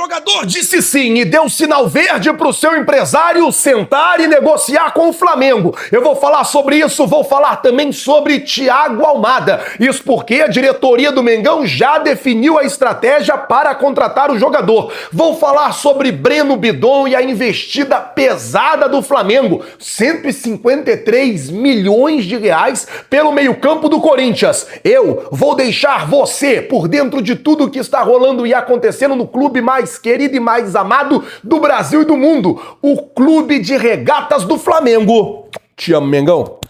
jogador disse sim e deu sinal verde para o seu empresário sentar e negociar com o Flamengo. Eu vou falar sobre isso, vou falar também sobre Thiago Almada. Isso porque a diretoria do Mengão já definiu a estratégia para contratar o jogador. Vou falar sobre Breno Bidon e a investida pesada do Flamengo. 153 milhões de reais pelo meio-campo do Corinthians. Eu vou deixar você por dentro de tudo que está rolando e acontecendo no clube mais querido e mais amado do Brasil e do mundo, o Clube de Regatas do Flamengo. Te amo, Mengão.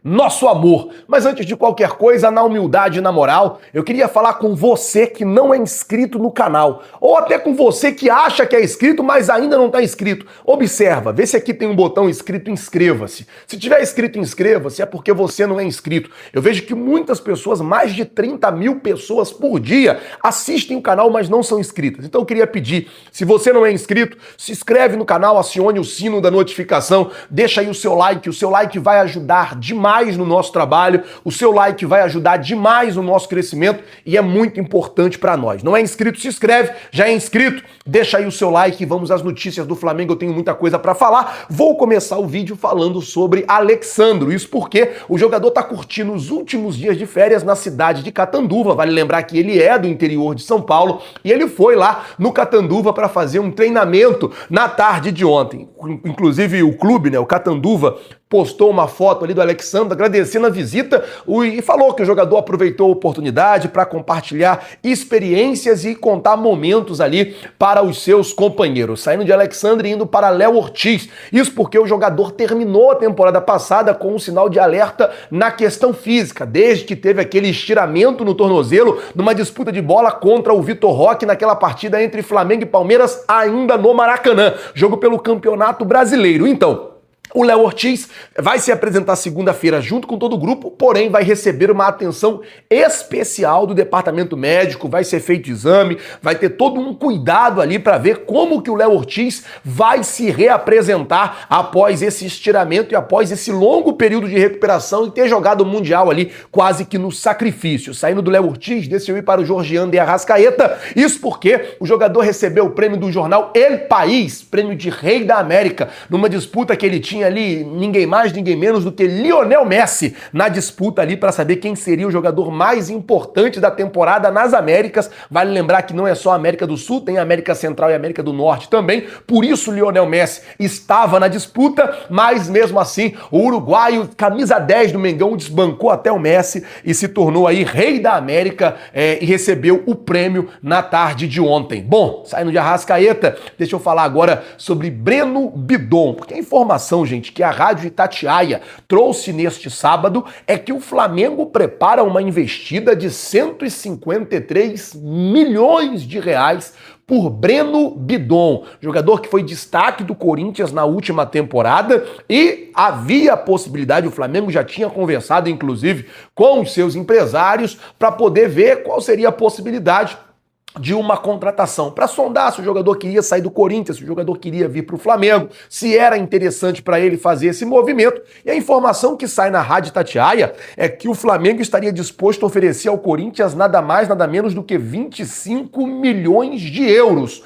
Nosso amor. Mas antes de qualquer coisa, na humildade e na moral, eu queria falar com você que não é inscrito no canal, ou até com você que acha que é inscrito, mas ainda não está inscrito. Observa, vê se aqui tem um botão escrito inscreva-se. Se tiver escrito inscreva-se, é porque você não é inscrito. Eu vejo que muitas pessoas, mais de 30 mil pessoas por dia, assistem o canal, mas não são inscritas. Então eu queria pedir, se você não é inscrito, se inscreve no canal, acione o sino da notificação, deixa aí o seu like vai ajudar demais no nosso trabalho, o seu like vai ajudar demais no nosso crescimento e é muito importante para nós. Não é inscrito, se inscreve, já é inscrito, deixa aí o seu like e vamos às notícias do Flamengo, eu tenho muita coisa para falar. Vou começar o vídeo falando sobre Alexandro, isso porque o jogador tá curtindo os últimos dias de férias na cidade de Catanduva, vale lembrar que ele é do interior de São Paulo e ele foi lá no Catanduva para fazer um treinamento na tarde de ontem. Inclusive o clube, né, o Catanduva, postou uma foto ali do Alexandro agradecendo a visita e falou que o jogador aproveitou a oportunidade para compartilhar experiências e contar momentos ali para os seus companheiros. Saindo de Alexandre e indo para Léo Ortiz. Isso porque o jogador terminou a temporada passada com um sinal de alerta na questão física, desde que teve aquele estiramento no tornozelo numa disputa de bola contra o Vitor Roque naquela partida entre Flamengo e Palmeiras ainda no Maracanã. Jogo pelo Campeonato Brasileiro. Então, o Léo Ortiz vai se apresentar segunda-feira junto com todo o grupo, porém vai receber uma atenção especial do departamento médico, vai ser feito exame, vai ter todo um cuidado ali para ver como que o Léo Ortiz vai se reapresentar após esse estiramento e após esse longo período de recuperação e ter jogado o Mundial ali quase que no sacrifício. Saindo do Léo Ortiz, decidiu ir para o Georgiano de Arrascaeta, isso porque o jogador recebeu o prêmio do jornal El País, prêmio de Rei da América, numa disputa que ele tinha ali ninguém mais, ninguém menos do que Lionel Messi na disputa ali para saber quem seria o jogador mais importante da temporada nas Américas. Vale lembrar que não é só a América do Sul, tem a América Central e a América do Norte também. Por isso Lionel Messi estava na disputa, mas mesmo assim o uruguaio, camisa 10 do Mengão, desbancou até o Messi e se tornou aí rei da América e recebeu o prêmio na tarde de ontem. Bom, saindo de Arrascaeta, deixa eu falar agora sobre Breno Bidon, porque a informação, gente, que a Rádio Itatiaia trouxe neste sábado é que o Flamengo prepara uma investida de 153 milhões de reais por Breno Bidon, jogador que foi destaque do Corinthians na última temporada e havia a possibilidade, o Flamengo já tinha conversado inclusive com os seus empresários para poder ver qual seria a possibilidade de uma contratação, para sondar se o jogador queria sair do Corinthians, se o jogador queria vir para o Flamengo, se era interessante para ele fazer esse movimento. E a informação que sai na Rádio Itatiaia é que o Flamengo estaria disposto a oferecer ao Corinthians nada mais, nada menos do que 25 milhões de euros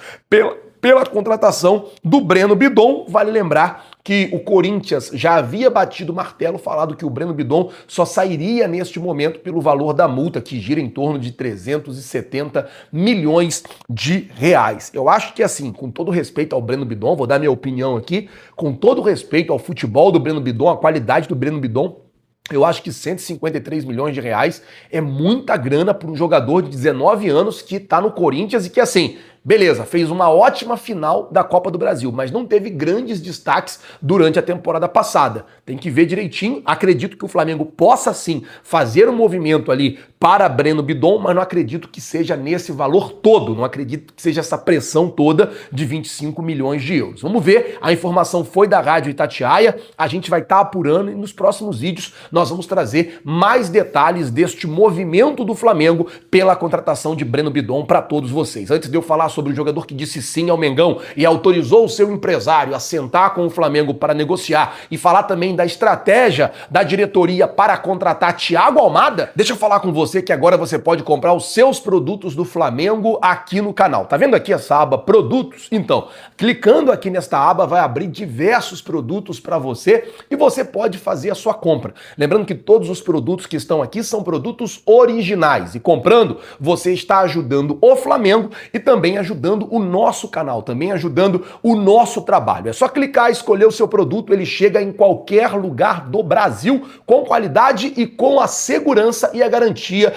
pela contratação do Breno Bidon. Vale lembrar que o Corinthians já havia batido o martelo, falado que o Breno Bidon só sairia neste momento pelo valor da multa, que gira em torno de 370 milhões de reais. Eu acho que assim, com todo respeito ao Breno Bidon, vou dar minha opinião aqui, com todo respeito ao futebol do Breno Bidon, a qualidade do Breno Bidon, eu acho que 153 milhões de reais é muita grana para um jogador de 19 anos que está no Corinthians e que assim, beleza, fez uma ótima final da Copa do Brasil, mas não teve grandes destaques durante a temporada passada. Tem que ver direitinho. Acredito que o Flamengo possa sim fazer um movimento ali para Breno Bidon, mas não acredito que seja nesse valor todo, não acredito que seja essa pressão toda de 25 milhões de euros. Vamos ver, a informação foi da Rádio Itatiaia, a gente vai estar apurando e nos próximos vídeos nós vamos trazer mais detalhes deste movimento do Flamengo pela contratação de Breno Bidon para todos vocês. Antes de eu falar sobre sobre o jogador que disse sim ao Mengão e autorizou o seu empresário a sentar com o Flamengo para negociar e falar também da estratégia da diretoria para contratar Thiago Almada, deixa eu falar com você que agora você pode comprar os seus produtos do Flamengo aqui no canal. Tá vendo aqui essa aba Produtos? Então, clicando aqui nesta aba vai abrir diversos produtos para você e você pode fazer a sua compra. Lembrando que todos os produtos que estão aqui são produtos originais e comprando você está ajudando o Flamengo e também ajudando o nosso canal, também ajudando o nosso trabalho. É só clicar, escolher o seu produto, ele chega em qualquer lugar do Brasil com qualidade e com a segurança e a garantia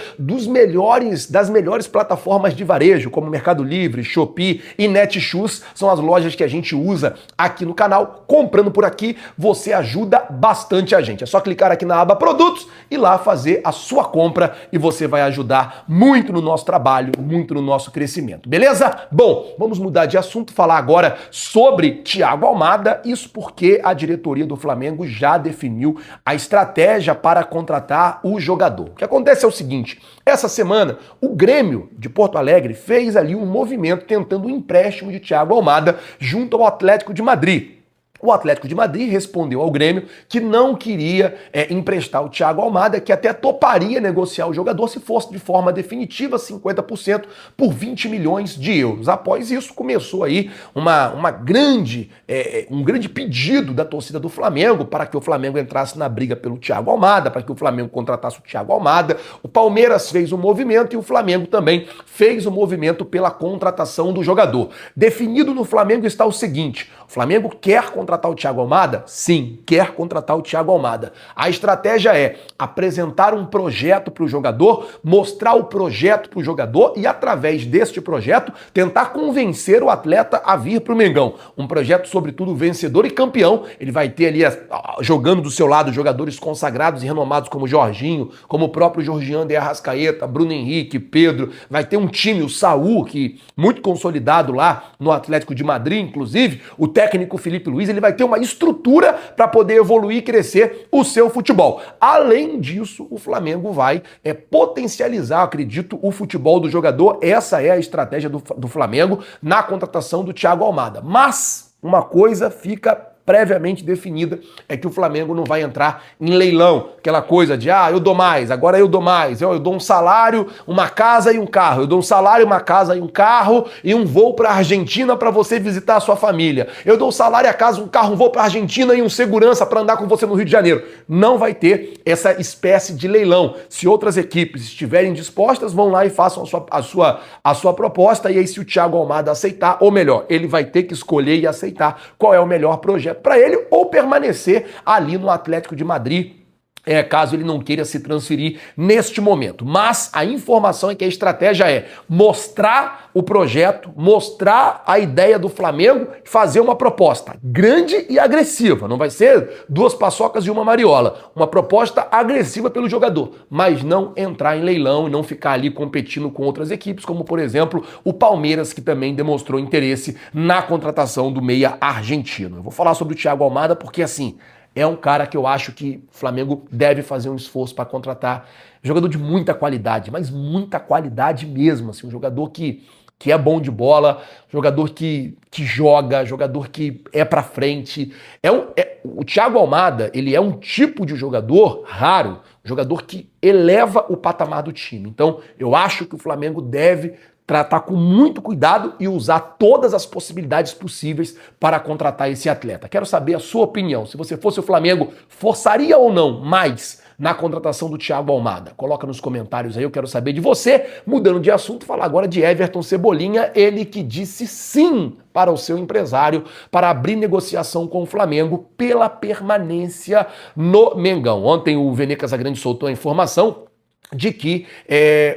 das melhores plataformas de varejo, como Mercado Livre, Shopee e Netshoes, são as lojas que a gente usa aqui no canal. Comprando por aqui, você ajuda bastante a gente. É só clicar aqui na aba Produtos e lá fazer a sua compra e você vai ajudar muito no nosso trabalho, muito no nosso crescimento, beleza? Bom, vamos mudar de assunto, falar agora sobre Thiago Almada, isso porque a diretoria do Flamengo já definiu a estratégia para contratar o jogador. O que acontece é o seguinte, essa semana o Grêmio de Porto Alegre fez ali um movimento tentando um empréstimo de Thiago Almada junto ao Atlético de Madrid. O Atlético de Madrid respondeu ao Grêmio que não queria emprestar o Thiago Almada, que até toparia negociar o jogador se fosse de forma definitiva 50% por 20 milhões de euros. Após isso, começou aí um grande pedido da torcida do Flamengo para que o Flamengo entrasse na briga pelo Thiago Almada, para que o Flamengo contratasse o Thiago Almada. O Palmeiras fez um movimento e o Flamengo também fez um movimento pela contratação do jogador. Definido no Flamengo está o seguinte: o Flamengo quer contratar o Thiago Almada? Sim, quer contratar o Thiago Almada. A estratégia é apresentar um projeto para o jogador, mostrar o projeto para o jogador e, através deste projeto, tentar convencer o atleta a vir para o Mengão. Um projeto, sobretudo, vencedor e campeão. Ele vai ter ali, jogando do seu lado, jogadores consagrados e renomados como Jorginho, como o próprio Georgian de Arrascaeta, Bruno Henrique, Pedro. Vai ter um time, o Saúl, que muito consolidado lá no Atlético de Madrid, inclusive. O técnico Felipe Luiz, ele vai ter uma estrutura para poder evoluir e crescer o seu futebol. Além disso, o Flamengo vai potencializar, acredito, o futebol do jogador. Essa é a estratégia do Flamengo na contratação do Thiago Almada. Mas uma coisa fica previamente definida, é que o Flamengo não vai entrar em leilão, aquela coisa de, eu dou mais, agora eu dou mais, eu dou um salário, uma casa e um carro, eu dou um salário, uma casa e um carro e um voo para a Argentina para você visitar a sua família, eu dou um salário, a casa, um carro, um voo para a Argentina e um segurança para andar com você no Rio de Janeiro. Não vai ter essa espécie de leilão. Se outras equipes estiverem dispostas, vão lá e façam a sua proposta, e aí se o Thiago Almada aceitar, ou melhor, ele vai ter que escolher e aceitar qual é o melhor projeto para ele, ou permanecer ali no Atlético de Madrid, caso ele não queira se transferir neste momento. Mas a informação é que a estratégia é mostrar o projeto, mostrar a ideia do Flamengo, fazer uma proposta grande e agressiva. Não vai ser duas paçocas e uma mariola. Uma proposta agressiva pelo jogador, mas não entrar em leilão e não ficar ali competindo com outras equipes, como por exemplo o Palmeiras, que também demonstrou interesse na contratação do meia argentino. Eu vou falar sobre o Thiago Almada porque assim, é um cara que eu acho que o Flamengo deve fazer um esforço para contratar. Jogador de muita qualidade, mas muita qualidade mesmo. Assim, um jogador que é bom de bola, jogador que joga, jogador que é pra frente. O Thiago Almada, ele é um tipo de jogador raro, jogador que eleva o patamar do time. Então, eu acho que o Flamengo deve tratar com muito cuidado e usar todas as possibilidades possíveis para contratar esse atleta. Quero saber a sua opinião. Se você fosse o Flamengo, forçaria ou não mais na contratação do Thiago Almada? Coloca nos comentários aí, eu quero saber de você. Mudando de assunto, falar agora de Everton Cebolinha, ele que disse sim para o seu empresário para abrir negociação com o Flamengo pela permanência no Mengão. Ontem o Vene Casagrande soltou a informação de que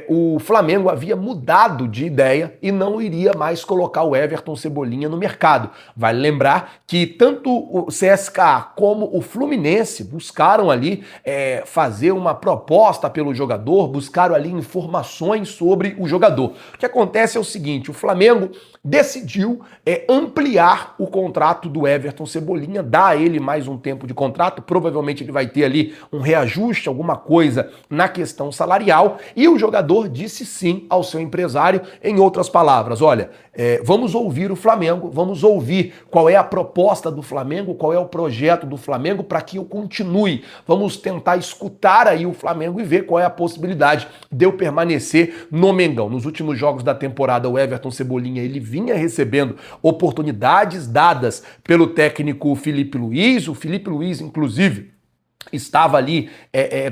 o Flamengo havia mudado de ideia e não iria mais colocar o Everton Cebolinha no mercado. Vale lembrar que tanto o CSKA como o Fluminense buscaram ali fazer uma proposta pelo jogador, buscaram ali informações sobre o jogador. O que acontece é o seguinte, o Flamengo decidiu ampliar o contrato do Everton Cebolinha, dar a ele mais um tempo de contrato, provavelmente ele vai ter ali um reajuste, alguma coisa na questão salarial, salarial e o jogador disse sim ao seu empresário. Em outras palavras, olha, vamos ouvir o Flamengo, vamos ouvir qual é a proposta do Flamengo, qual é o projeto do Flamengo para que eu continue. Vamos tentar escutar aí o Flamengo e ver qual é a possibilidade de eu permanecer no Mengão. Nos últimos jogos da temporada, o Everton Cebolinha, ele vinha recebendo oportunidades dadas pelo técnico Felipe Luiz. O Felipe Luiz, inclusive, estava ali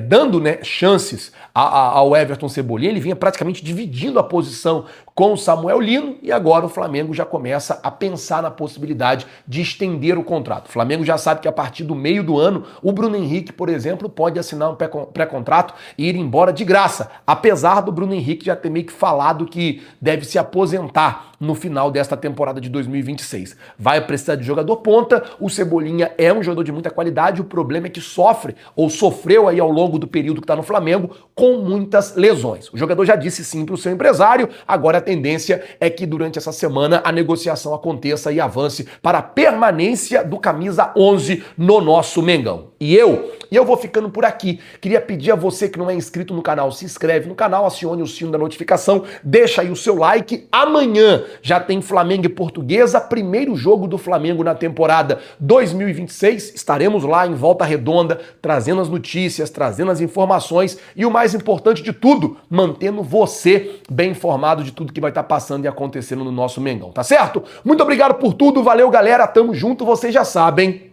dando, né, chances ao Everton Cebolinha. Ele vinha praticamente dividindo a posição com o Samuel Lino e agora o Flamengo já começa a pensar na possibilidade de estender o contrato. O Flamengo já sabe que a partir do meio do ano o Bruno Henrique, por exemplo, pode assinar um pré-contrato e ir embora de graça, apesar do Bruno Henrique já ter meio que falado que deve se aposentar no final desta temporada de 2026. Vai precisar de jogador ponta, o Cebolinha é um jogador de muita qualidade, o problema é que sofreu aí ao longo do período que está no Flamengo com muitas lesões. O jogador já disse sim para o seu empresário, agora a tendência é que durante essa semana a negociação aconteça e avance para a permanência do camisa 11 no nosso Mengão. E eu vou ficando por aqui. Queria pedir a você que não é inscrito no canal, se inscreve no canal, acione o sino da notificação, deixa aí o seu like. Amanhã já tem Flamengo e Portuguesa, primeiro jogo do Flamengo na temporada 2026. Estaremos lá em Volta Redonda, trazendo as notícias, trazendo as informações e o mais importante de tudo, mantendo você bem informado de tudo que vai estar passando e acontecendo no nosso Mengão, tá certo? Muito obrigado por tudo, valeu galera, tamo junto, vocês já sabem.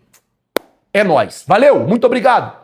É nóis. Valeu, muito obrigado.